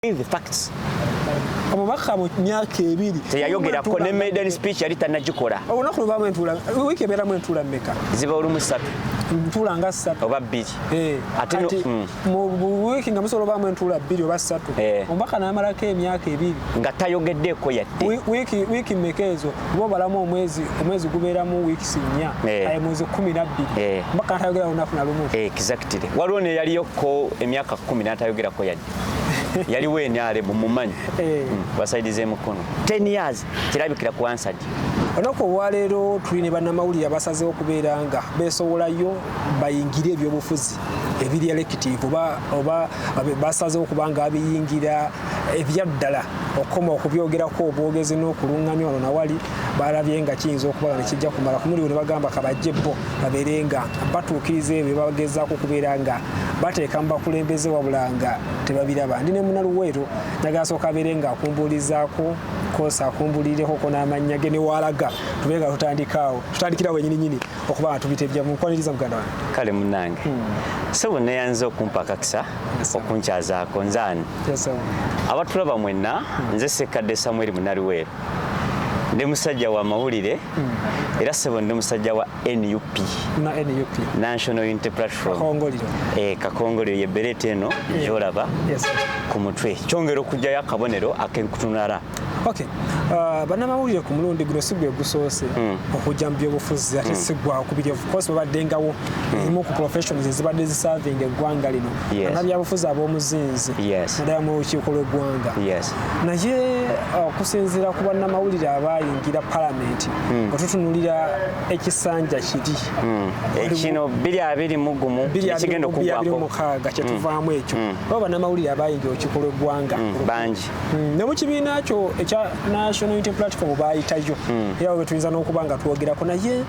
the facts. Omubaka mu myaka ebiri teyayogerako ne maiden speech yali tannagikola. Olunaku lubamu entula wiiki ebeeramu entula mmeka? Ziba olumu 3. Ntula nga 3 oba 2. Ate mu wiiki nga musobola obamu entula 2 oba 3. Omubaka n'amalako emyaka ebiri nga tayogeddeeko yadde. Wiiki mmeka ezo bo balamu omwezi gubeeramu wiiki 4 mwezi 12. Omubaka n'atayogera lunaku na lumu. Exactly. Waliwo ne yaliyoko emyaka 10 n'atayogerako yadde. Yaliwo enyale mumumanyi basaidize mukono 10 years kirabikira ku answered. Onako olwaleero tuli ne bannamawulire abasazeewo okubeera nga beesowolayo bayingire ebyobufuzi ebiri elective oba basazeewo okuba nga abiyingira ebyaddala okukoma okubyogerako obwogezi n'okulungamya wano nawali balabye nga kiyinza okuba nga nekijja kumala kumuliwo ne bagamba kabajje bo babeere nga batuukiriza ebyo bagezaako okubeera nga bateeka mu bakulembeze wabula nga tebabiraba. Ndi ne munaluweero nagasooka abeere nga akumbulizaako kosa akumbulireho ko n'amannya ge ne walaga tube nga tutandikira wenyini okuba nga tubitebya mu nkwaniriza muganda wange. Kale munnange sebo neyanze okumpa akakisa okunkyazaako nzaani abatulaba mwenna nze Ssekadde Samuel Munaluweero ndi musajja wa mawulire era sebo ndi musajja wa NUP National Unity Platform kakongoliro yeberete eno gyolaba ku mutwe kyongera okujjayo akabonero akenkutunala. Okay. Bannamawulire ku mulundi guno si gwe gusoose okujja mu byobufuzi ate si gwakubiri of course babaddengawo emu ku professions ezibadde ziserving eggwanga lino nga byabufuzi ab'omuzinzi naddala mu lukiiko lw'eggwanga naye okusinziira ku bannamawulire abayingira palamenti otutunulira ekisanja kiri ekino 221 ekigenda okugwako kyetuvaamu ekyo oba bannamawulire abayingira olukiiko lw'eggwanga bangi ne mu kibiina kyo ekya National Unity Platform bayitayo era bwe tuyinza n'okuba nga twogerako naye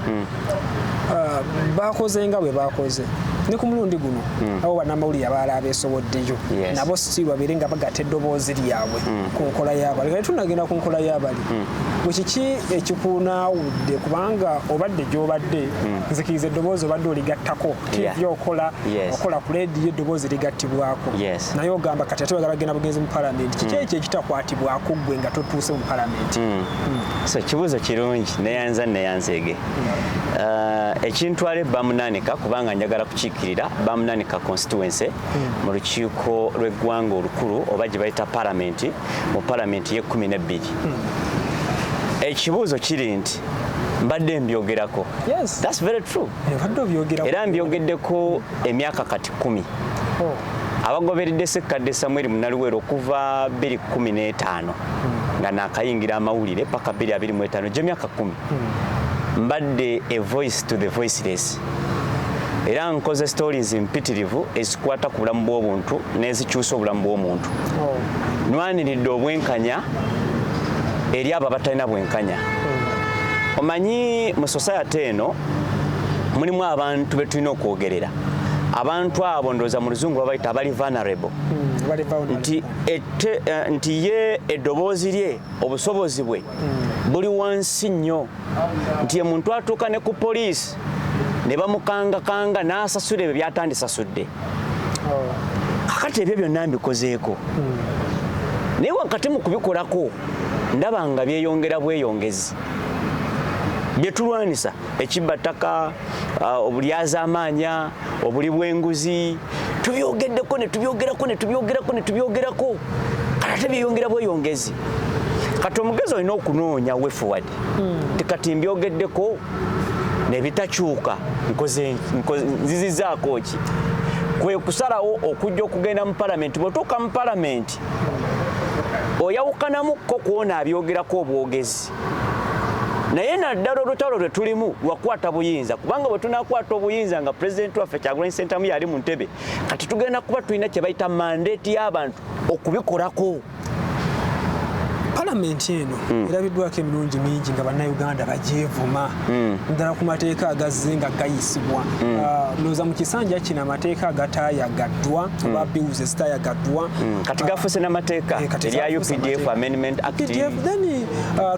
bakoze nga bwe bakoze ne ku mulundi guno abo bannamawulire abalala abeesoboddeyo nabo si babeere nga bagatta eddoboozi lyabwe ku nkola y'abali kale tunagenda ku nkola y'abali bwe kiki ekikunaawudde kubanga obadde gy'obadde nzikiriza eddoboozi obadde oligattako TV okola ku leediyo eddoboozi ligattibwako naye ogamba kati ate bagenda bugenzi mu palamenti kiki ekyo ekitakwatibwako ggwe nga totuuse mu palamenti. So kibuuzo kirungi neyanzeege ekintwala Bamunanika kubanga njagala kukiikirira Bamunanika constituency mu lukiiko lw'eggwanga olukulu oba gye bayita palamenti mu palamenti ye12. Ekibuuzo kiri nti mbadde mbyogerako. That's very true. Era mbyogeddeko emyaka kati 10. Abagoberedde Ssekadde Samuel Munaluweero okuva 2015 nga nakayingira amawulire paka 2025 gy'emyaka 10. Mbadde a voice to the voiceless. Era nkoze stories mpitirivu ezikwata ku bulamu bw'obuntu n'ezikyusa obulamu bw'omuntu. Nwaniriddde obwenkanya eri abo abatalina bwenkanya. Omanyi mu society eno mulimu abantu be tulina okwogerera. Abantu abo ndowooza mu luzungu babayita abali vulnerable. Nti ye eddoboozi lye obusobozi bwe buli wansi nnyo nti ye muntu atuuka ne ku poliisi ne bamukangakanga n'asasula ebyo byatandisasudde. Kakati ebyo byonna mbikozeeko naye wakati mu kubikolako ndaba nga byeyongera bweyongezi bye tulwanisa ekibbattaka obulyazaamaanya obuli bw'enguzi tubyogeddeko ne tubyogerako kati ate byeyongera bweyongezi. Kati omugezi olina okunoonya way forward kati mbyogeddeko nebitakyuka nzizizaako ki kwe kusalawo okujja okugenda mu palamenti. Bw'otuuka mu palamenti oyawukanamukko kuona abyogerako obwogezi naye naddala olutalo lwe tulimu lwakwata buyinza kubanga bwe tunakwata obuyinza nga pulezidenti waffe Kyagulanyi Ssentamu yali mu ntebe kati tugenda kuba tulina kye bayita mandate y'abantu okubikolako. Parliament eno erabiddwako emirundi mingi nga bannayuganda bagyevuma ndala ku mateeka agazze nga gayisibwa ndowooza mu kisanja kino amateeka agatayagaddwa oba bills ezitayagaddwa kati gafuuse n'amateeka erya UPDF Amendment Act then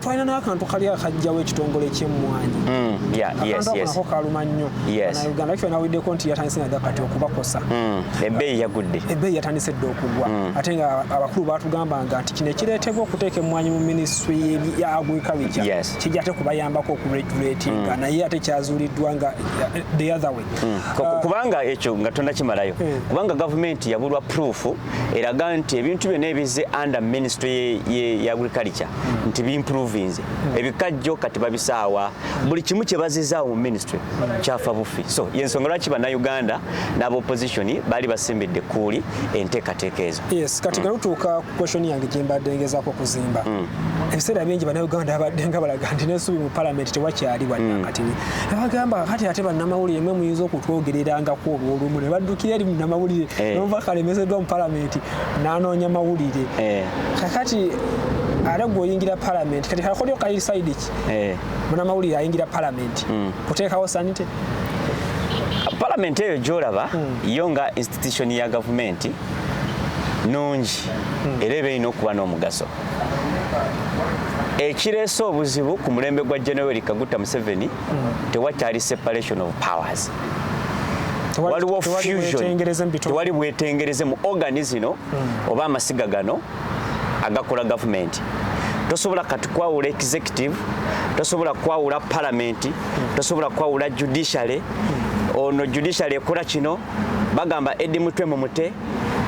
twalina n'akantu kali akajjawo ekitongole ky'emmwanyi akantu kaluma nnyo bannayuganda kifa nawiddeko nti yatandise nadda kati okubakosa ebbeeyi yagudde ebbeeyi yatandise dda okugwa ate nga abakulu baatugambanga nti kino ekireetebwa okuteeka emmwanyi mu minisitule ya agriculture kijja ate kubayambako okuregulatinga naye ate kyazuuliddwa nga the other way kubanga ekyo nga tonnakimalayo kubanga gavumenti yabulwa proof eraga nti ebintu byonna ebize under ministry ya agriculture nti bimprovinze ebikajjo kati babisaawa buli kimu kye bazizaawo mu ministry kyafa bufi so yensonga lwaki bannayuganda n'abaopposition bali basimbidde kuuli enteekateeka ezo yes kati nga lutuuka ku question yange gye mbadde ngezaako kuzimba ebiseera bingi bannayuganda abadde nga balaga nti n'ensuubi mu palamenti tewakyali wadde kati nebagamba kati ate bannamawulire mwe muyinza okutwogererangako olwolumu ne baddukira eri munnamawulire nova kalemezeddwa mu palamenti n'anoonya mawulire kakati ate gweoyingira palamenti kati kakolyo kali side ki munnamawulire ayingira palamenti kuteekawo sanite palamenti eyo gyolaba yo nga institution ya gavumenti nungi era eba erina okuba n'omugaso ekireese obuzibu ku mulembe gwa General Kaguta Museveni tewakyali separation of powers waliwo fusion tewali bwetengereze mu organism oba amasiga gano agakola gavumenti tosobola kati kwawula executive tosobola kwawula parliament tosobola kwawula judiciary ono judiciary ekola kino bagamba edi mutwe mu mute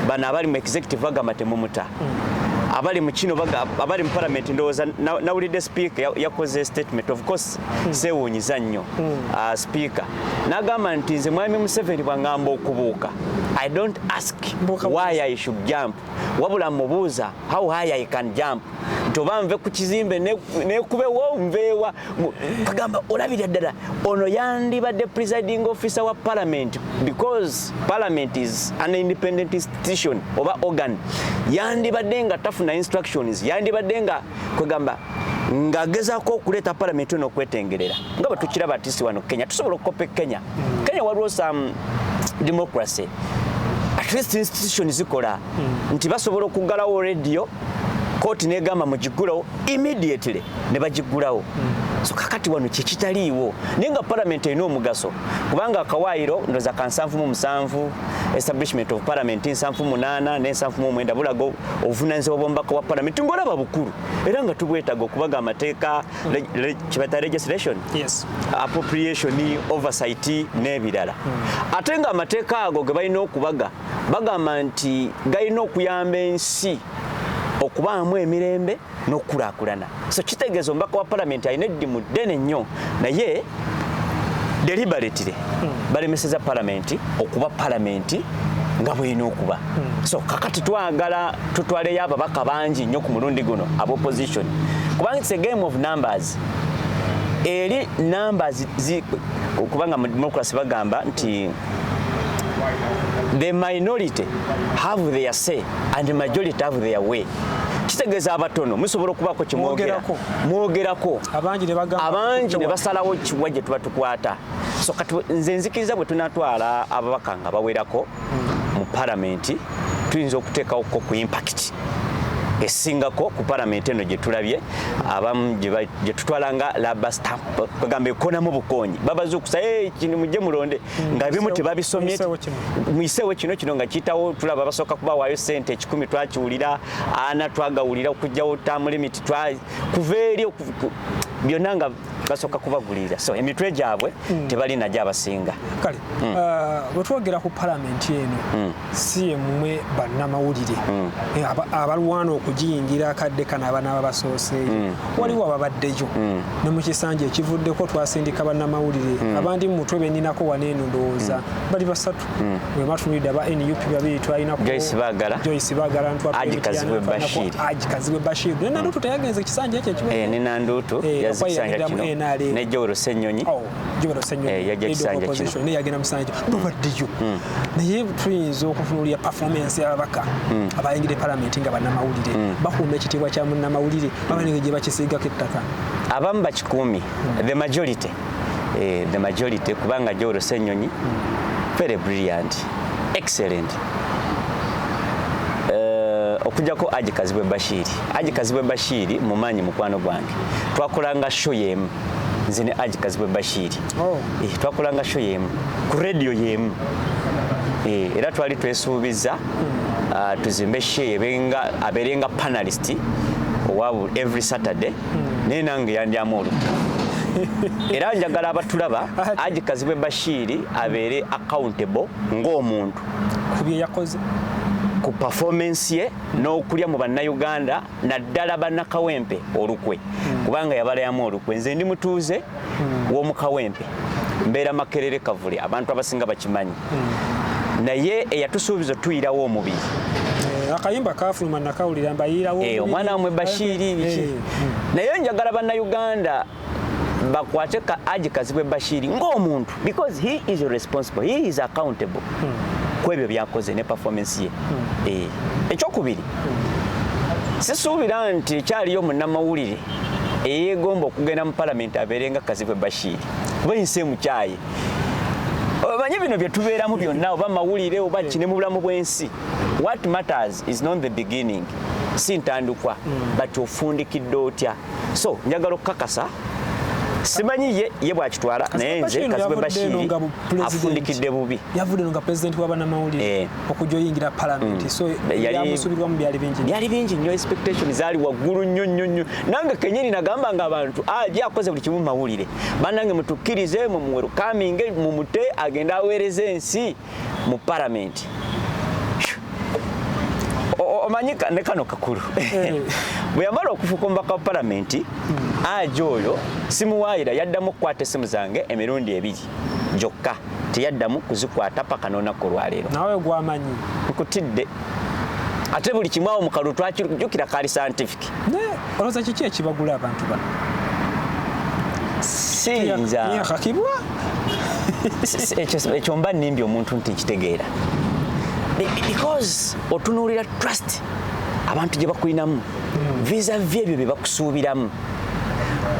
bana abali mu executive bagamba temumuta abali mu kino abali mu parliament ndowooza nawulidde speaker yakoze statement of course sewuunyiza nnyo speaker n'agamba nti nze mwami Museveni bwangamba okubuuka I don't ask why I should jump wabula mubuuza how high I can jump ntoba nve ku kizimbe nekubewo nveewa bagamba olabira ddala ono yandibadde presiding officer wa parliament because parliament is an independent institution oba organ yandibadde nga tafuna instructions yandibadde nga kwegamba ngagezaako okuleeta parliament ono okwetengerera nga batukiraba atisi wano Kenya tusobola okukopa Kenya waliwo some democracy at least institutions zikola nti basobola okuggalawo radio kooti negamba mugigulawo immediately ne bagigulawo so kakati wano kyekitaliiwo naye nga parliament erina omugaso kubanga akawaayiro ndoza ka 7 establishment of parliament 7 ne 7 bulago obuvunaanyizibwa bw'omubaka wa parliament ng'olaba bukulu era nga tubwetaaga okubaga amateeka kibata legislation appropriation oversight n'ebirala ate nga amateeka ago ge balina okubaga bagamba nti galina okuyamba ensi okubaamu emirembe n'okulaakulana so kitegeeza omubaka wa parliament alina eddimu ddene nnyo naye deliberately balemeseza parliament okuba parliament nga bw'erina okuba so kakati twagala tutwaleyo ababaka bangi nnyo ku mulundi guno ab'opposition kubanga it's a game of numbers eri numbers kubanga mu democracy bagamba nti the minority have their say and the majority have their way kitegeeza abatono musobola okubaako kimwogerako abangi ne basalawo kiwa gye tuba tukwata so kati nze nzikiriza bwe tunatwala ababaka nga bawerako mu palamenti tuyinza okuteekawo ku impact esingako ku palamenti eno gye tulabye abamu gye tutwala nga laba stamp bagamba ekonamu bukonyi babazuukusa kino mujje mulonde nga bimu tebabisomye muiseewo kino nga kiyitawo tulaba basooka kubawaayo sente 10 twakiwulira ana twagawulira okugjawo term limit kuva eri byonna nga basooka kubagulirira so emitwe gyabwe tebalina gyabasinga kale bwe twogera ku palamenti eno si emmwe bannamawulire abalwana okugiyingira akadde kano abaana babasooseeyo waliwo ababaddeyo ne mu kisanja ekivuddeko twasindika bannamawulire abandi mu mutwe benninako waneeno ndowooza bali basatu bwe matulidde aba NUP babiri twalinako Joyce Baagala Ajikazibwe Bashir ne Nanduutu teyagenze ekisanja ekyo ne Nanduutu yazikisanja kino ne Joel Ssenyonyi yajja kisanja kino ne yagenda musanja bavaddeyo naye tuyinza okutunulira performance y'ababaka abayingidde parliament nga bannamawulire bakuuma ekitiibwa kya munnamawulire babanenge gye bakisiigako ettaka abamu bakikuumi the majority kubanga Joel Ssenyonyi very brilliant excellent okujjako Haji Kazibwe Bashiri mumanyi mukwano gwange twakolanga show yemu nze ne Haji Kazibwe Bashiri twakolanga show yemu ku radio yemu era twali twesuubiza tuzimbe show aberenga panelist owabu every Saturday naye nange yandyamu olukwe era njagala abatulaba Haji Kazibwe Bashiri abeere accountable ng'omuntu ku bye yakoze ku performance ye n'okulya mu bannayuganda naddala bannakawempe olukwe kubanga yabalayamu olukwe nze ndi mutuuze w'omu Kawempe mbeera Makerere Kavule abantu abasinga bakimanyi naye eyatusuubiza tuyirawo omubiri akayimba kafuluma nakawulira mbayirawo omwana wamwe Bashiri naye njagala bannayuganda bakwate ka Haji Kazibwe Bashiri ng'omuntu because he is responsible, he is accountable kwebyo byakoze ne performance ye ekyokubiri sisuubira nti ekyaliyo munnamawulire eyeegomba okugenda mu parliament abeerenga Kazibwe Bashiri oba ensi emukyaye omanyi bino bye tubeeramu byonna oba mawulire oba kine mu bulamu bw'ensi what matters is not the beginning si ntandikwa but ofundikidde otya so njagala okukakasa simanyi ye bwakitwala naye nze Kazibwe Bashiri afundikidde bubi yavudde nga president w'abannamawulire okujja oyingira parliament so yamusubirwamu byali bingi nnyo expectation zaali waggulu nnyo nange kenyini nagamba nga abantu aje akoze buli kimu mawulire bannange mutukkirize mu welcoming mu mute agenda aweereza ensi mu parliament omanyika ne kano kakulu bwe yamala okufuuka omubaka wa parliament aje oyo simuwaayira yaddamu okukwata essimu zange emirundi 2 gyokka teyaddamu kuzikwata paka n'olunaku olwaleero nawe gwamanyi nkutidde ate buli kimu awo mukalu twakijjukira kaali scientific olowooza kiki ekibagula abantu bano siyinza yakakibwa ekyo mba nnimbye omuntu nti nkitegeera because otunuulira trust abantu gye bakulinamu vis-a-vis ebyo bye bakusuubiramu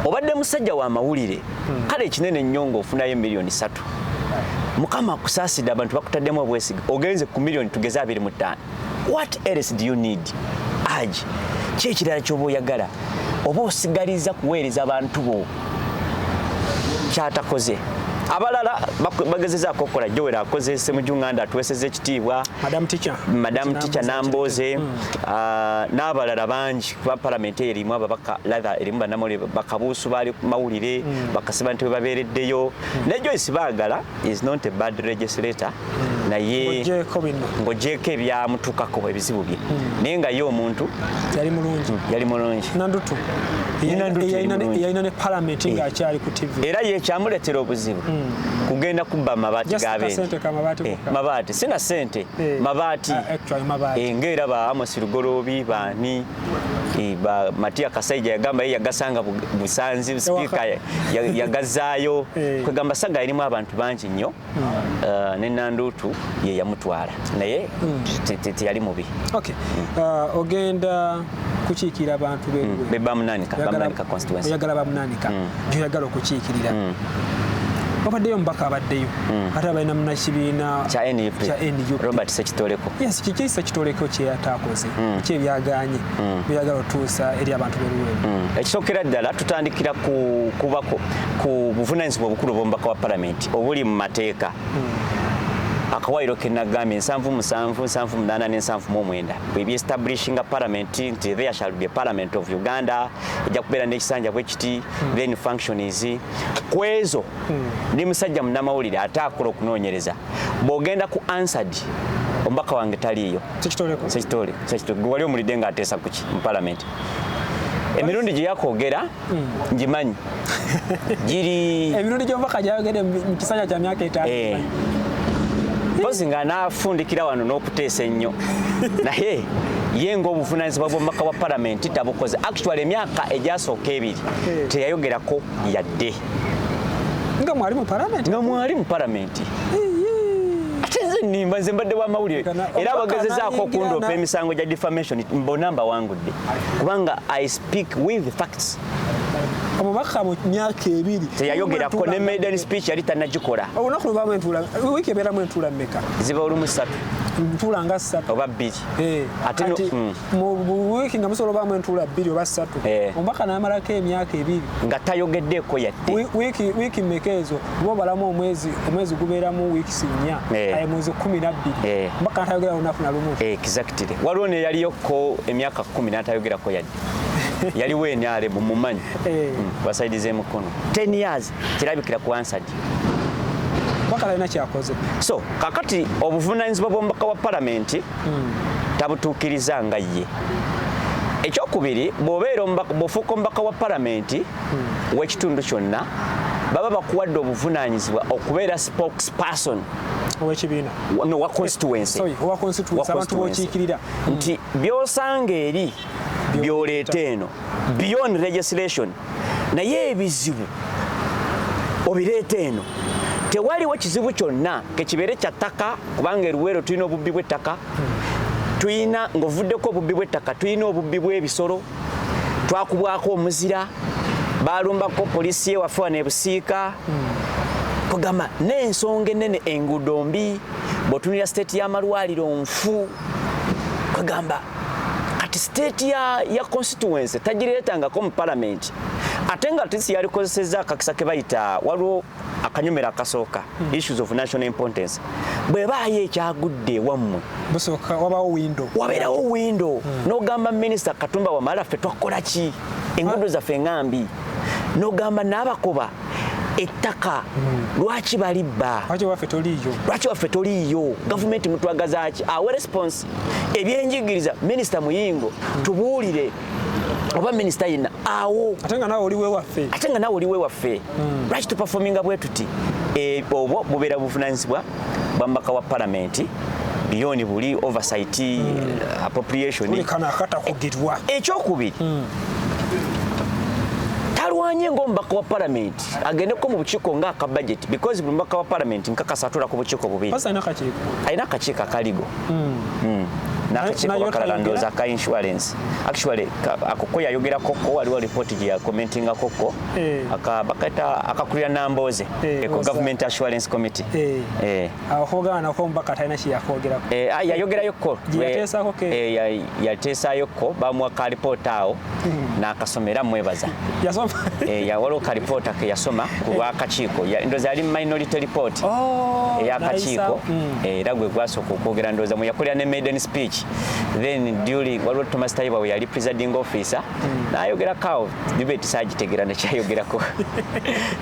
obadde musajja wa mawulire kale ekinene nnyo ng'ofunayo miliyoni 3 mukama akusaasidde abantu bakutaddemu obwesige ogenze ku miliyoni tugeze 25 what else do you need Haji ki ekirala ky'oba oyagala oba osigaliza kuweereza abantu bo kyatakoze abalala bagezezaako okukola Joel akoze Ssemujjunganda atuweeseza ekitiibwa Madam Teacher Namboze n'abalala bangi kuba parliament erimu ababaka latha erimu bannamawulire bakabuusu baali mawulire bakasiba nti bwe babeereddeyo ne Joyce baagala is not a bad legislator naye ng'oggyeko ebyamutuukako ebizibu bye naye nga ye omuntu yali mulungi Nandutu yalina ne parliament ng'akyali ku TV era ye kyamuleetera obuzibu kugenda kubba amabaati g'abeene mabaati sina ssente mabaati ng'era ba Amos Lugoloobi baani ba Matiya Kasaija yagamba ye yagasanga Busanzi sipiika yagazaayo kwegamba Saga erimu abantu bangi nnyo ne Nandutu ye yamutwala naye teyali mubi ogenda kukiikirira abantu Bamunanika constituency oyagala Bamunanika gyoyagala okukiikirira babaddeyo mubaka abaddeyo ate abalina munakibiina kya NUP Robert Sekitoleko kiki Sekitoleko kyeyataakoze ki ebyagaanye byagala otuusa eri abantu beruweeru ekisookera ddala tutandikira ku buvunaanyizibwa obukulu bw'omubaka wa parliament obuli mu mateeka akawairo kenagambye 778 establishing a parliament nti there shall be a parliament of Uganda ejja kubeera n'ekisanja bwe kiti then function is kwezo ndi musajja munnamawulire ate akola okunoonyereza bw'ogenda ku answered omubaka wange taliiyo Sekitoleko wali omulidde ng'ateesa kuki mu parliament emirundi gye yakwogera ngimanyi giri emirundi gy'omubaka gyayogedde mu kisanja kya myaka 5 mpozi nga naafundikira wano n'okuteesa ennyo naye yengo obuvunaanyizibwa bw'omubaka wa palamenti tabukoze. Actually emyaka egyasooka ebiri teyayogerako yadde nga mwali mu palamenti. Ate nze nnimba nze mbadde wa mawulire era abagezezaako okundoopa emisango gya defamation mbona mbawangudde kubanga I speak with facts. Omubaka mu myaka ebiri teyayogerako ne maiden speech yali tannagikola. Olunaku lubamu entuula wiiki ebeeramu entuula mmeka? Ziba olumu 3 entuula nga 3 oba 2. Ate mu wiiki nga musobola obaamu entuula 2 oba 3. Omubaka n'amalako emyaka ebiri nga tayogeddeeko yadde. Wiiki mmeka ezo bo balamu omwezi gubeeramu wiiki 4 mwezi 12 omubaka n'atayogera lunaku na lumu. Exactly. Waliwo ne yaliyoko emyaka 10 n'atayogerako yadde. Yaliwo enyale mumumanyi basaidize mukono 10 years kirabikira ku answered bakala ina kyakoze. So kakati obuvunaanyizibwa bw'omubaka wa palamenti tabutuukiriza nga ye. Ekyokubiri bw'obeera bw'ofuuka omubaka wa palamenti w'ekitundu kyonna baba bakuwadde obuvunaanyizibwa okubeera spokesperson ow'ekibiina wa constituency abantu b'okiikirira nti by'osanga eri byoleeta eno beyond legislation naye ebizibu obireeta eno tewaliwo kizibu kyonna kekibeere kya ttaka kubanga eruweero tulina obubbi bw'ettaka tulina ng'ovuddeko obubbi bw'ettaka tulina obubbi bw'ebisolo twakubwako omuzira balumbako poliisi ewaffe wano ebusiika kugamba n'ensonga ennene enguudo mbi bw'otunira state y'amalwaliro nfu kugamba kati state ya constituency tagireetangako mu palamenti ate nga tisi yalikozesezza akakisa ke bayita waliwo akanyomero akasooka issues of national importance bwebaayo ekyagudde wammwe busooka wabeerawo windo n'ogamba minisita Katumba Wamala ffe twakola ki enguudo zaffe eŋŋambi n'ogamba n'abakoba ettaka lwaki balibba lwaki waffe toliiyo gavumenti mutwagaza ki awe response ebyenjigiriza minisita Muyingo tubuulire oba minisita yenna awo ate nga naawe oliwe waffe lwaki tupafominga bwe tuti obwo bubeera buvunaanyizibwa bwa mbaka wa palamenti biyoni buli oversight appropriation ekyokubiri talwanye ng'omubaka wa palamenti agendeko mu bukiiko ng'aka budget because buli mubaka wa palamenti nkakasa atula ku bukiiko bubiri alina akakiiko akaligo n'akakiiko bakalala ndowooza aka insurance actually akoko yayogerakoko waliwo report gye yakomentingakoko bakayita akakulira Nambooze eko government assurance committee yayogerayoko yateesayoko bamuwa ka report awo n'akasomera mwebaza waliwo ka report ke yasoma ku lw'akakiiko ndowooza yali minority report ey'akakiiko era gwe gwasooka okwogera ndowooza mwe yakolera ne maiden speech then during waliwo Thomas Taiba we yali presiding officer n'ayogerako debate saagitegeera nekyayogerako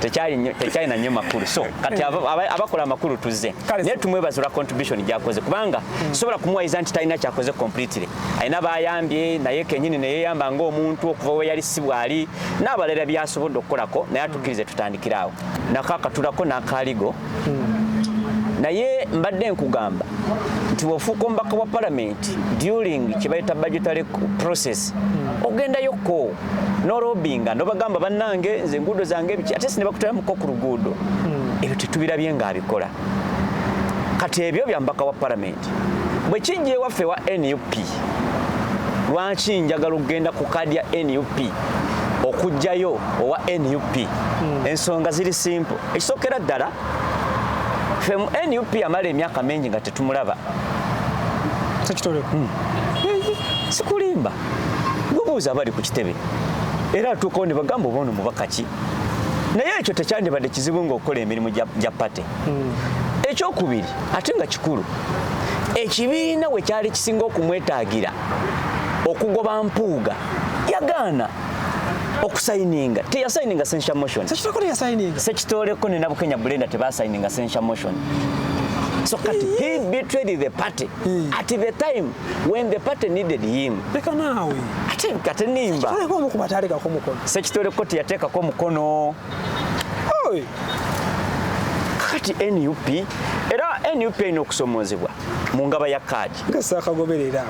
tekyalina nnyo makulu so kati abakola amakulu tuzze naye tumwebaza olwa contribution gyakoze kubanga sobola kumuwayiza nti talina kyakoze completely alina bayambye naye kenyini neyeyamba ng'omuntu okuva we yali si bwali n'abalala byasobodde okukolako naye atukkirize tutandikiraawo nakakatulako n'akaaligo naye mbadde nkugamba nti bw'ofuuka omubaka wa palamenti during kyebayita budgetary process ogendayoko n'olobinga n'obagamba bannange nze enguudo zange ebiki ate si ne bakutulamuko ku luguudo ebyo tetubirabye ng'abikola kati ebyo bya mbaka wa palamenti bwe kijja ewaffe wa NUP lwaki njagala okugenda ku kaadi ya NUP okugjayo owa NUP ensonga ziri simple ekisookera ddala ffe mu NUP amala emyaka mingi nga tetumulaba sikulimba bubuuza abali ku kitebe era atuukawo ne bagamba oba ono mubaka ki naye ekyo tekyandibadde kizibu ng'okukola emirimu gya pate ekyokubiri ate nga kikulu ekibiina we kyali kisinga okumwetaagira okugoba mpuuga yagaana okusayininga teyasayininga censure motion sekitoleko ne Nabukenya Bulenda tebasayininga censure motion so kati he betrayed the party at the time when the party needed him ate nimba sekitoleko teyateekako mukono kati NUP era NUP ino okusomozebwa mu ngaba ya kaadi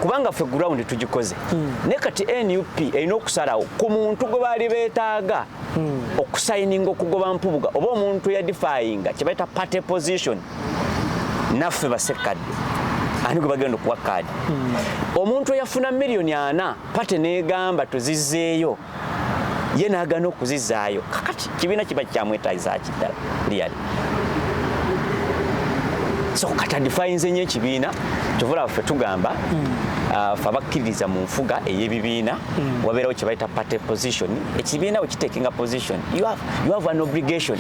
kubanga ffe ground tugikoze naye kati NUP erina okusalawo ku muntu gwe baali beetaaga okusayininga okugoba mpubuga oba omuntu yadifayinga kye bayita party position naffe basekadde ani gwe bagenda okuwa kaadi omuntu eyafuna miliyoni 4 pate negamba tuzizzeeyo ye naagana okuzizaayo kakati kibiina kiba kyamwetaagiza kiddala liyali so kati adifayinze nnyo ekibiina kyovula ffe tugamba ffe abakkiririza mu nfuga ey'ebibiina wabeerawo kye bayita party position ekibiina we kitekinga position you have an obligation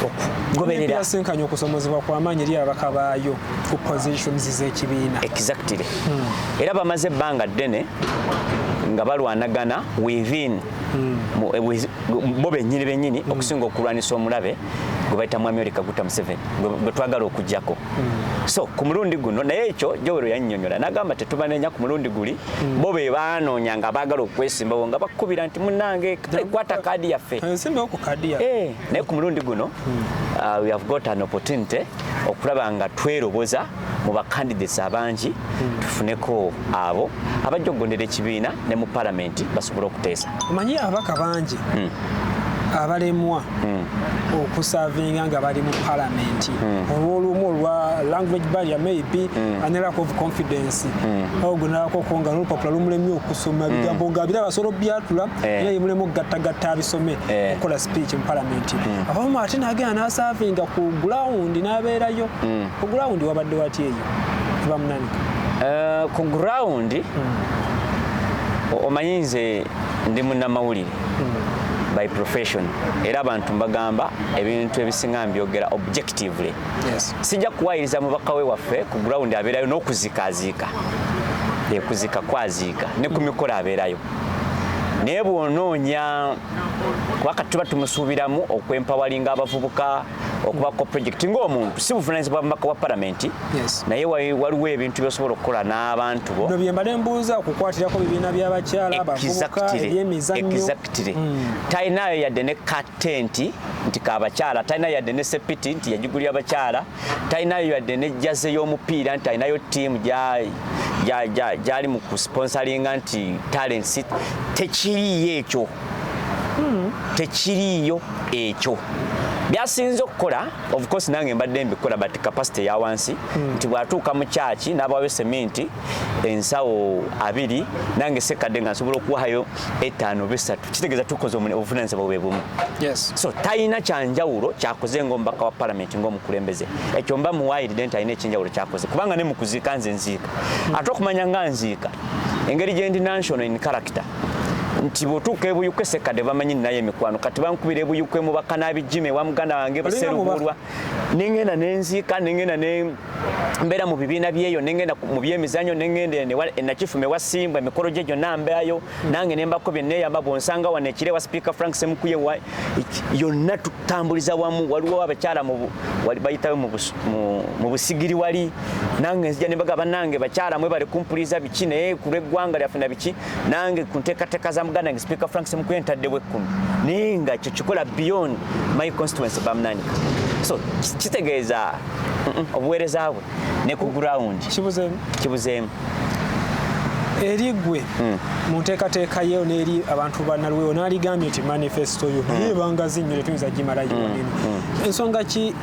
okugoberera yasenkanya okusomozebwa kw'amaanyi eri ababaka baayo ku positions z'ekibiina exactly era bamaze ebbanga ddene nga balwanagana within bo bennyini okusinga okulwanisa omulabe gwe bayita mwami Yoweri Kaguta Museveni gwe twagala okujjako so ku mulundi guno naye ekyo Jowero yannyonnyola n'agamba tetubanenya ku mulundi guli bo be baanoonya nga baagala okwesimbawo nga bakubira nti munnange kwata kaadi yaffe naye ku mulundi guno we have got an opportunity okulaba nga tweroboza mu bacandidates abangi tufuneko abo abajja okugondera ekibiina ne mu palamenti basobole okuteesa omanyi ababaka bangi abalemwa okusavinga nga bali mu palamenti olw'olumu olwa language barrier maybe and lack of confidence ogunako konga n'olupapula lumulemye okusoma bigambo nga biraba solo byatula era yemulemu okugattagatta abisome okola speech mu palamenti abamu ate nagenda n'asavinga ku ground n'abeerayo ku ground wabadde wati eyo bamunanika ku ground omanyi nze ndi munnamawulire by profession era abantu mbagamba ebintu ebisinga mbyogera objectively sijja kuwayiriza mubaka we waffe ku ground abeerayo n'okuzikaziika ekuzika kwaziika ne ku mikolo abeerayo naye bw'onoonya kubaka tuba tumusuubiramu okwempawalinga abavubuka okubako project ng'omuntu si buvunaanyizibwa bw'omubaka wa palamenti naye waliwo ebintu byosobola okukola n'abantu bo bino byembadde mbuuza okukwatirako bibiina by'abakyala abavubuka ebyemizannyo talinayo yadde ne katenti nti kaabakyala talinayo yadde ne sepiti nti yagigulira abakyala talinayo yadde ne jaze y'omupiira nti alinayo ttiimu gyali mu kusponsalinga nti talents tekiriyo ekyo tekiriyo ekyo byasinze okukola of course nange mbadde mbikola but capacity ya wansi nti bwatuuka mu kyaki n'abawe seminti ensawo 2 nange sekadde nga nsobola okuwayo 5 kitegeeza tukoze obuvunaanyizibwa bwe bumu so talina kyanjawulo kyakoze ng'omubaka wa palamenti ng'omukulembeze ekyo mba muwaayiride nti alina ekyenjawulo kyakoze kubanga ne mu kuziika nze nziika ate okumanya nga nziika engeri gye ndi national in character nti bw'otuuka ebuyukwe sekadde bamanyi naye emikwano kati bankubira ebuyukwe mu bakanabijime wa muganda wange baserubulwa nengenda nenziika nengenda mbeera mu bibiina byeyo nengenda mu byemizannyo nengenda nakifume wa Simbwa emikolo gye gyonna mbeerayo nange nembako bye neeyamba bw'onsanga wano ekire wa Speaker Frank Semukuye yonna tutambuliza wamu waliwo abakyala bayitayo mu busigiri wali nange nzija nembaga bannange bakyala mwe bali kumpuliza biki naye ku lw'eggwanga lyaffe na biki nange ku nteekateeka za muganda wange Speaker Frank Semukuye ntaddewo 10 naye nga ekyo kikola beyond my constituency bamunanika so kitegeeza obuweereza bwe ne ku ground kibuzeemu eri gwe mu nteekateeka yeyo n'eri abantu bannaluwewo n'aligambye nti manifesto yo naye bangazi nnyo tetuyinza gimalayo waneno ensonga ki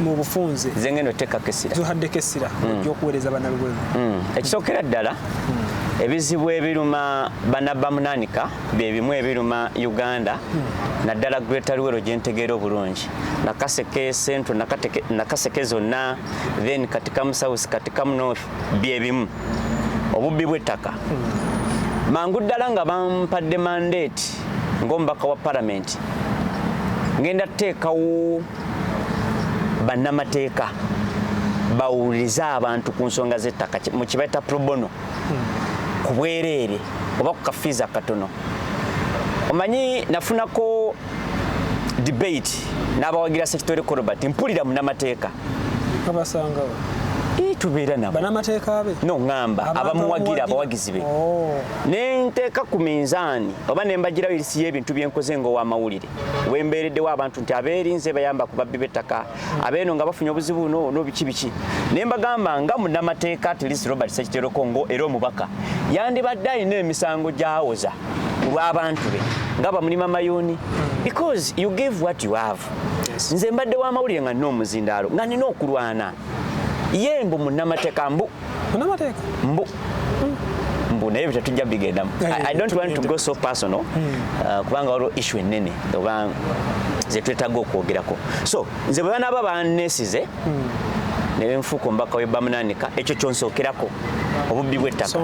mu bufunze zengendo teekako essira zohaddeko essira gy'okuweereza bannaluwewo ekisookera ddala ebizibu ebiruma bannabamunanika bye bimu ebiruma Uganda naddala Greater Luweero gye ntegeera obulungi Nakaseke Central Nakaseke zonna then Katikamu South Katikamu North bye bimu obubbi bw'ettaka mangu ddala nga bampadde mandate ng'omubaka wa palamenti ngenda teekawo bannamateeka bawulirize abantu ku nsonga z'ettaka mu kibayita pro bono ku bwereere oba ku kafiiza katono omanyi nafunako debate n'abawagira Secretary Robert mpulira munnamateeka tubeera nabo banamateeka be no ngamba abamuwagira abawagizi be nenteeka ku minzaani oba nembagira irisi y'ebintu byenkoze ngo wa mawulire wembeereddewo abantu nti abeerinze bayamba ku babbi b'ettaka abeeno nga bafunye obuzibu no biki nembagamba nga munnamateeka tilisi Robert Ssekitero Kongo era omubaka yandibadde alina emisango gy'awoza olw'abantu be nga bamulima mayuuni because you give what you have. Nze mbadde wa mawulire nga nina omuzindaalo nga nina okulwana yembu munnamateeka mbu naye bitatujja bigendamu. I don't want to go so personal kubanga waliwo issue ennene oba ze twetaaga okwogerako. So nze bwe banaaba banneesize ne nfuuka omubaka we bamunaanika ekyo kyonsookerako obubbi bw'ettaka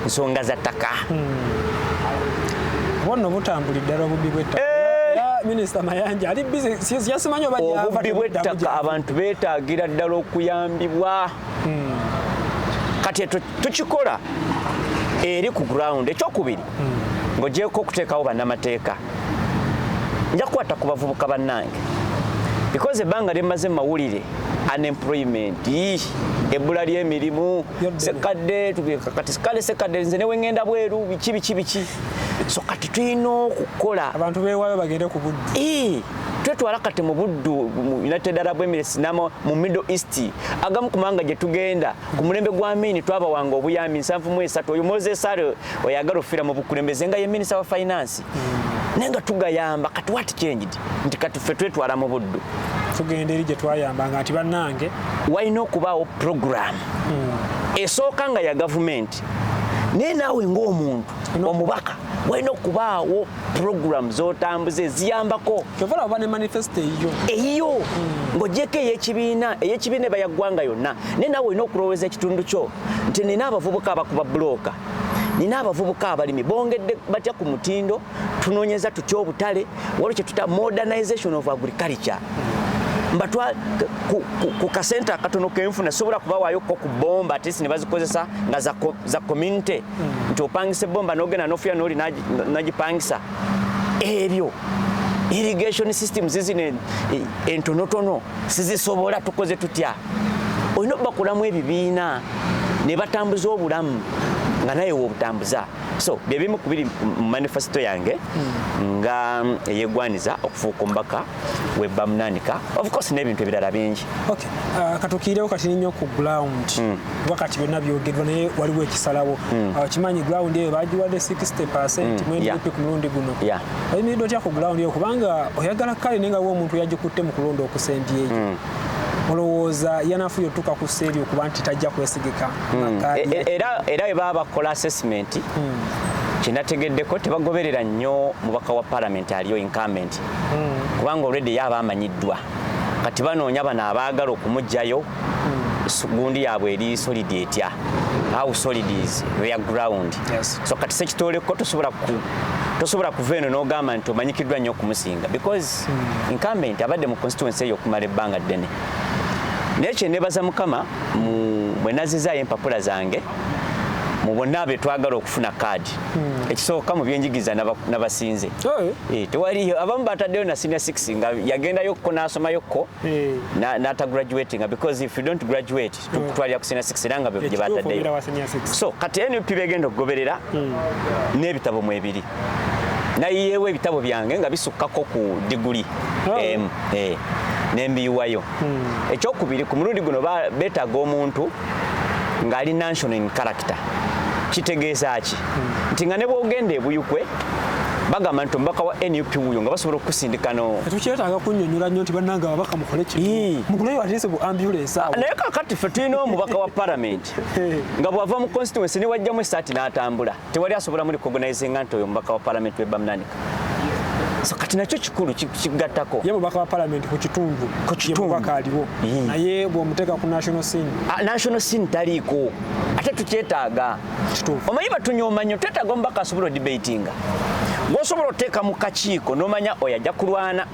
nsonga za ttaka bonna butambuli ddala obubbi bw'ettaka. Minisita Mayanja ali busy yasimanyi obubbi bw'ettaka abantu beetaagira ddala okuyambibwa kati tukikola eri ku ground. Ekyokubiri ng'ogyeko okuteekawo bannamateeka nja kukwata ku bavubuka bannange because ebbanga lyemmaze mu mawulire unemployment ebbula ly'emirimu sekadde kati sekadde nze ne wengenda bweru biki so kati tulina okukola abantu beewaayo bagende ku buddu twetwala kati mu buddu United Arab Emirates mu Middle East agamu kumanga gye tugenda ku mulembe gwa Amini twabawanga obuyambi 7 oyo Moses Sare oyagala ofira mu bukulembeze nga ye Minister wa Finance nenga tugayamba kati what changed nti kati ffe twetwala mu buddu tugenda eri gye twayambanga nti bannange walina okubaawo program esooka nga ya gavumenti naye naawe ng'omuntu omubaka walina okubaawo program z'otambuza eziyambako kyovala oba ne manifesto eyiyo ng'ogyeko ey'ekibiina eba ya ggwanga yonna naye naawe olina okulowooza ekitundu kyo nti nina abavubuka abakuba bulooka nina abavubuka abalimi bongedde batya ku mutindo tunoonyeza tutya obutale waliwo kye tuta modernization of agriculture mbatwa ku kasenta akatono kenfuna sobola kubawayoko ku bomba atisi ne bazikozesa nga za community nti opangisa bomba n'ogenda n'ofuya n'oli n'agipangisa ebyo irrigation systems zizine entonotono sizisobola tukoze tutya olina okubakulamu ebibiina ne batambuza obulamu nga naye wobutambuza. So byebimu kubiri mu manifesto yange nga eyegwaniza okufuuka omubaka we bamunaanika of course n'ebintu ebirala bingi. Okay, katukiirewo kati nnyo ku ground wakati byonna byogerwa naye waliwo ekisalawo kimanyi ground eyo bagiwadde 60% mwendp ku mulundi guno oyimiridde otya ku ground eyo kubanga oyagala kale naye nga omuntu yagikutte mu kulonda okusembyeyo olowooza yanafuyo tuka ku seeri okuba nti tajja kwesigika era bwe baba bakola assessment kinategeddeko tebagoberera nnyo mubaka wa parliament aliyo incumbent kubanga already yaba amanyiddwa kati banoonya bano abaagala okumugjayo gundi yaabwe eri solid etya how solid is their ground. So kati sekitoleko tosobola kuva eno n'ogamba nti omanyikiddwa nnyo okumusinga because incumbent abadde mu constituency eyo okumala ebbanga ddene. Naye kyenebaza Mukama bwe nazizaayo empapula zange mu bonna be twagala okufuna kaadi ekisooka mu byenjigiriza n'abasinze tewaliyo abamu bataddeyo na senior 6 nga yagendayokko n'asomayokko n'atagraduatinga because if you don't graduate tukutwalira ku senior 6 era nga bye bataddeyo. So kati NUP begenda okugoberera n'ebitabo mu ebiri nayiyeewo ebitabo byange nga bisukkako ku diguli nembiyiwayo. Ekyokubiri ku mulundi guno beetaaga omuntu ng'ali national in character. Kitegeeza ki nti nga ne bw'ogenda ebuyukwe bagamba nti omubaka wa NUP wuyo nga basobola okukusindikano tukyetaaga kunnyonnyola nnyo nti bannanga ababaka mukole kimu mukuleyo atise bu ambulance awo naye kakati ffe tulina omubaka wa parliament nga bw'ava mu constituency ne wajjamu esaati n'atambula tewali asobola muri recognizinga nti oyo omubaka wa parliament we bamunaanika. So kati nakyo kikulu kigattako ye mubaka wa parliament ku kitundu mubaka aliwo naye bw'omuteeka ku national scene taliiko ate tukyetaaga omanyi batunyooma nnyo twetaaga omubaka asobola odebatinga ng'osobola oteeka mu kakiiko n'omanya oyo ajja kulwana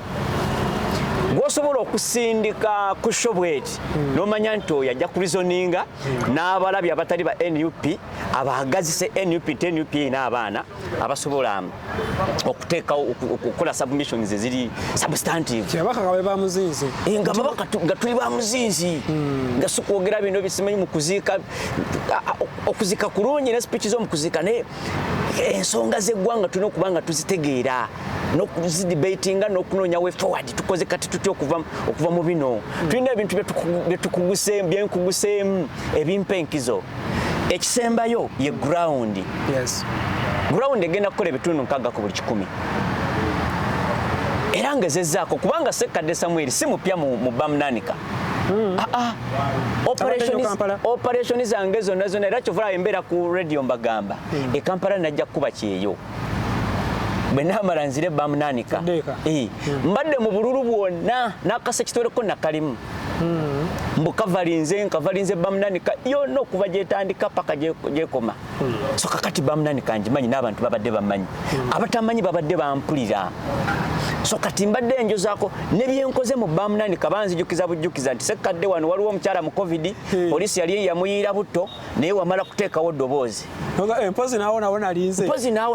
gwosobola okusindika ku shobweti n'omanya nti oyo ajja kurizoninga n'abalabi abatali ba NUP abagazise NUP NUP n'abaana abasobola okuteekawo okukola submissions eziri substantive kyabaka kabe bamuzinzi nga babaka nga tuli bamuzinzi nga sukwogera bino bisimanyi mu kuziika okuzika kulungi ne speeches omukuzika ne ensonga z'eggwanga tulina okuba nga tuzitegeera n'okuzidebatinga n'okunoonya way forward tukoze kati tutya okuva mu bino tulina ebintu byenkuguseemu ebimpa enkizo ekisembayo ye ground. Yes. Ground egenda kukola ebitundu 6 ku buli 100 era ngezezzaako kubanga Ssekkadde Samuel si mupya mu Bamnanika. Operation zange zonna era kyovula embeera ku radio mbagamba e Kampala najja kuba kyeyo bwe naamala nzire Bamnanika mbadde mu bululu bwonna n'akasekitoleko nakalimu nkavalinze Bamnanika yonna okuva gyetandika paka gyekoma so kakati Bamnanika ngimanyi n'abantu babadde bamanyi abatamanyi babadde bampulira so kati mbadde njozaako ne byenkoze mu Bamnanika banzijukiza bujjukiza nti Ssekkadde wano waliwo omukyala mu COVID poliisi yali yamuyiira butto naye wamala kuteekawo ddoboozi mpozi naawo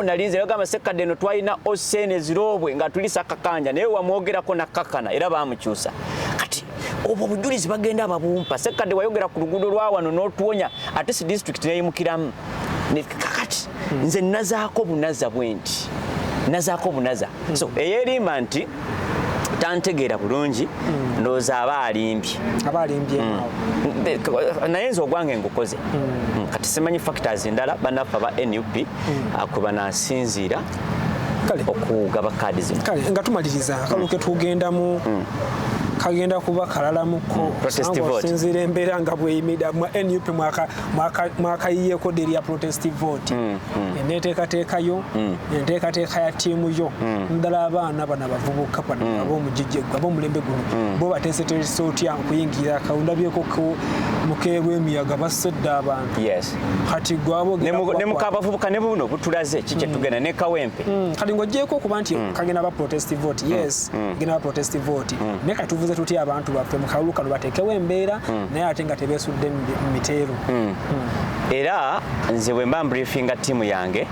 nalinze bagamba Ssekkadde eno twalina osene ziroobwe nga tulisa kakanja naye wamwogerako nakakana era bamukyusa kati obwo obujulizi bagenda ababumpa Ssekkadde wayogera ku luguudo lwa wano n'otuwonya ate si district neyimukiramu kakati nze nazaako bunaza bwenti so eyerimba nti tantegeera bulungi ndowooza aba alimbye naye nze ogwange ngukoze kati simanyi factors endala banaffe aba NUP akuba nasinziira okugaba kaadi zino nga tumaliriza akalu ke tugendamu kagenda kuba kalalamuko sinzira embeera nga bweyimira mu NUP mwakayiyeeko deri ya protestive vote enteekateekayo enteekateeka ya ttiimu yo ndala abaana bano abavubuka bano ab'omugijjegwa ab'omulembe guno bo bateeseteese otya okuyingira akawundabyeko mukeerwa emiyaga basedde abantu kati gwabo ne mukabavubuka ne buno butulaze kikye tugenda ne kawempe kati ng'ogyeko okuba nti kagenda ba protestive vote genda ba protestive vote ne kati tuvuze tutya abantu baffe mu kalulu kano bateekewo embeera naye ate nga tebeesudde mu miteero era nze bwe mba mbriefinga ttiimu yange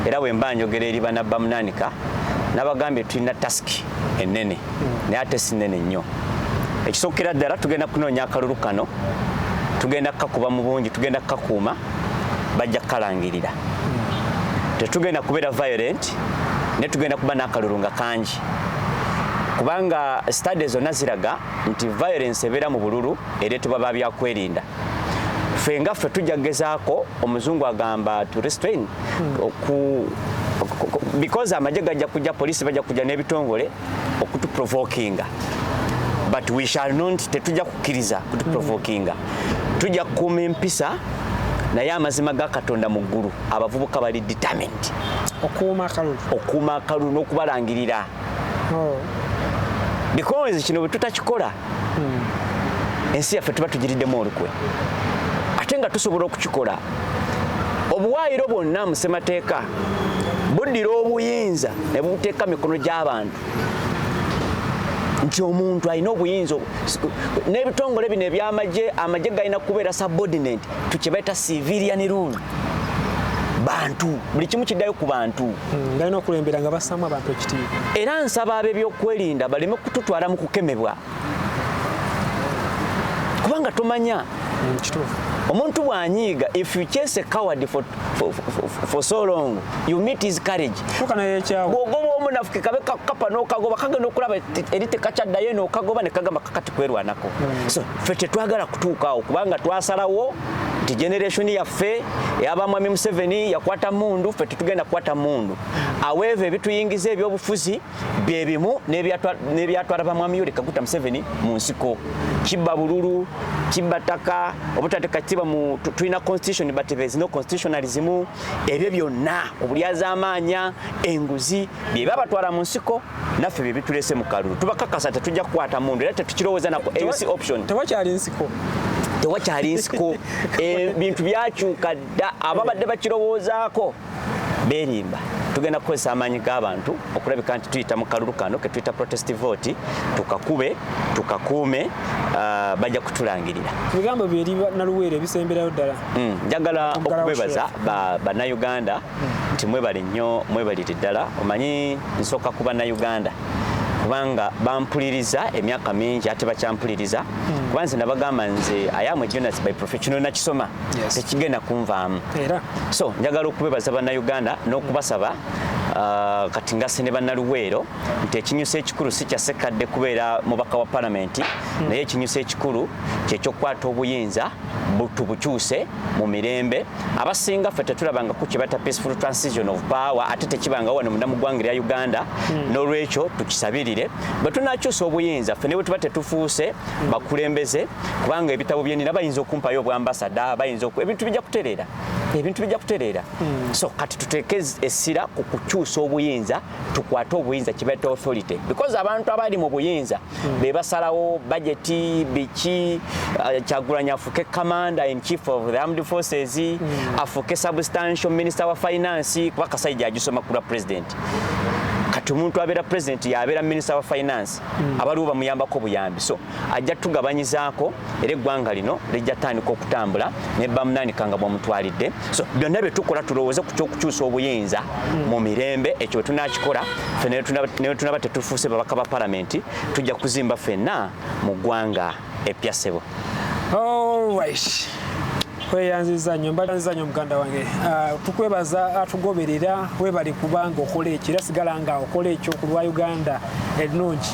era bwe mba njogera eri bana Bamnanika nabagambye tulina tasiki ennene naye ate si nnene nnyo ekisookera ddala tugenda kunoonya akalulu kano tugenda kukakuba mu bungi tugenda kukakuuma bajja kukalangirira tetugenda kubeera violent ne tugenda kuba n'akalulu nga kangi kubanga studies zonna ziraga nti violence ebeera mu bululu ereetebwa ba byakwerinda ffe nga ffe tujja kugezaako omuzungu agamba to restrain because amagye gajja kujja poliisi bajja kujja n'ebitongole okutuprovokinga but we shall not tetujja kukkiriza kutuprovokinga tujja kukuuma empisa naye amazima ga Katonda mu ggulu abavubuka bali determined okuuma akalulu n'okubalangirira because kino bwe tutakikola ensi yaffe tuba tugiriddemu olukwe ate nga tusobola okukikola obuwaayiro bwonna mu ssemateeka buddira obuyinza ne buteeka mikono gy'abantu nti omuntu alina obuyinza n'ebitongole bino ebyamagye amagye galina kubeera subordinate tukyebaita civilian rule bantu buli kimu kiddayo ku bantu galina okulembera nga bassaamu abantu ekitiibwa era nsaba ab'ebyokwerinda baleme kututwala mu kukemebwa kubanga tomanya omuntu bw'anyiiga if you chase a coward for so long you meet his courage bw'ogoba omunafuke kabe kapa n'okagoba kagenda okulaba eri tekakyaddayo n'okagoba ne kagamba kakati kwerwanako so ffe tetwagala kutuukaawo kubanga twasalawo nti generation yaffe ey'abamwami Museveni yakwata mundu ffe tetugenda kukwata mundu aweeva ebituyingiza ebyobufuzi bye bimu n'ebyatwala bamwami Yoweri Kaguta Museveni mu nsiko kibba bululu kibba ttaka obutateeka kitiibwa mu tulina constitution but there is no constitutionalism ebyo byonna obulyaz'amaanya enguzi bye babatwala mu nsiko naffe bye bitulese mu kalulu tubakakasa tetujja kukwata mundu era tetukirowooza nako ABC option tewakyali nsiko ebintu byakyuka dda ababadde bakirowoozaako berimba tugenda kukozesa amaanyi g'abantu okulabika nti tuyita mu kalulu kano ke tuyita protest vote tukakuume bajja kutulangirira ebigambo byeri naluweere bisemberayo ddala njagala okubebaza bannayuganda nti mwebale nnyo mwebalire ddala omanyi nsooka ku bannayuganda kubanga bampuliriza emyaka mingi ate bakyampuliriza kuba nze nabagamba nze ayamwe Jonas by professional nakisoma tekigenda kunvaamu so njagala okubebaza bannayuganda n'okubasaba kati ngase ne bannaluweero nti ekinyuso ekikulu si kya Ssekadde kubeera mubaka wa palamenti naye ekinyuso ekikulu kyekyokukwata obuyinza tubukyuse mu mirembe abasinga ffe tetulabanga ku kibata peaceful transition of power ate tekibanga wano munda mu ggwanga lya Uganda n'olwekyo tukisabirire bwe tunakyusa obuyinza ffe ne bwe tuba tetufuuse bakulembeze kubanga ebitabo byenina bayinza okumpayo obwambasada bayinza ebintu bijja kutereera so kati tuteeke essira ku kukyusa obuyinza tukwate obuyinza kibaita authority because abantu abali mu buyinza be basalawo budgeti biki Kyagulanyi afuke commander in chief of the armed forces afuke substantial minister wa finance kuba Kasaija agisoma kula president kati omuntu abeera president yabeera minister wa finance abaliwo bamuyambako buyambi so ajja tugabanyizaako era eggwanga lino lijja tandika okutambula ne bamunaanika nga bwamutwalidde so byonna bye tukola tulowooze ku kyokukyusa obuyinza mu mirembe ekyo bwe tunakikola ffe ne tunaba tetufuuse babaka ba palamenti tujja kuzimba ffenna mu ggwanga epya ssebo. Alright. Kweyanziza nnyo mbalanziza nnyo muganda wange tukwebaza atugoberera webali kubanga okola ekyo era sigala nga okola ekyo ku lwa Uganda ennungi